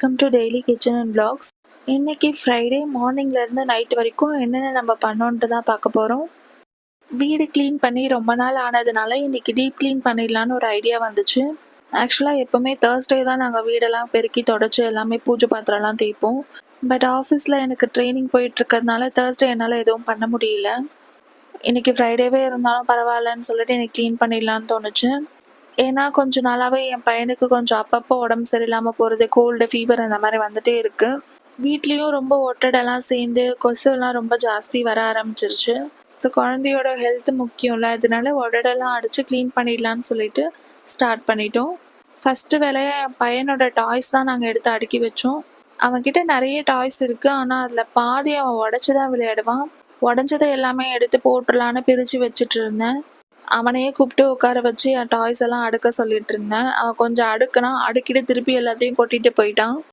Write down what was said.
Welcome to daily kitchen and vlogs. இன்னைக்கு Friday மார்னிங்லேருந்து night வரைக்கும் என்னென்ன நம்ம பண்ணோன்ட்டு தான் பார்க்க போகிறோம். வீடு க்ளீன் பண்ணி ரொம்ப நாள் ஆனதுனால இன்னைக்கு டீப் க்ளீன் பண்ணிடலான்னு ஒரு ஐடியா வந்துச்சு. ஆக்சுவலாக எப்போவுமே தேர்ஸ்டே தான் நாங்கள் வீடெல்லாம் பெருக்கி தொடச்சி எல்லாமே பூஜை பாத்திரம்லாம் தேய்ப்போம். பட் ஆஃபீஸில் எனக்கு ட்ரைனிங் போயிட்டுருக்கிறதுனால தேர்ஸ்டே என்னால் எதுவும் பண்ண முடியல. இன்னைக்கு ஃப்ரைடேவே இருந்தாலும் பரவாயில்லன்னு சொல்லிட்டு எனக்கு க்ளீன் பண்ணிடலான்னு தோணுச்சு. ஏன்னா கொஞ்ச நாளாகவே என் பையனுக்கு கொஞ்சம் அப்பப்போ உடம்பு சரியில்லாமல் போகிறது, கோல்டு, ஃபீவர் அந்த மாதிரி வந்துட்டே இருக்குது. வீட்லேயும் ரொம்ப ஒட்டடெல்லாம் சேர்ந்து கொசுலாம் ரொம்ப ஜாஸ்தி வர ஆரம்பிச்சிருச்சு. ஸோ குழந்தையோட ஹெல்த் முக்கியம்ல, அதனால ஒட்டடெல்லாம் அடித்து க்ளீன் பண்ணிடலான்னு சொல்லிட்டு ஸ்டார்ட் பண்ணிட்டோம். ஃபஸ்ட்டு வேலையாக என் பையனோட டாய்ஸ் தான் நாங்கள் எடுத்து அடுக்கி வச்சோம். அவன்கிட்ட நிறைய டாய்ஸ் இருக்குது, ஆனால் அதில் பாதி அவன் உடச்சி தான் விளையாடுவான். உடஞ்சதை எல்லாமே எடுத்து போட்டுடலான்னு பிரித்து வச்சுட்டு இருந்தேன். அவனையே கூப்பிட்டு உட்கார வச்சு என் டாய்ஸ் எல்லாம் அடுக்க சொல்லிட்டு இருந்தேன். அவன் கொஞ்சம் அடுக்கிட்டு திருப்பி எல்லாத்தையும் கொட்டிட்டு போயிட்டான்.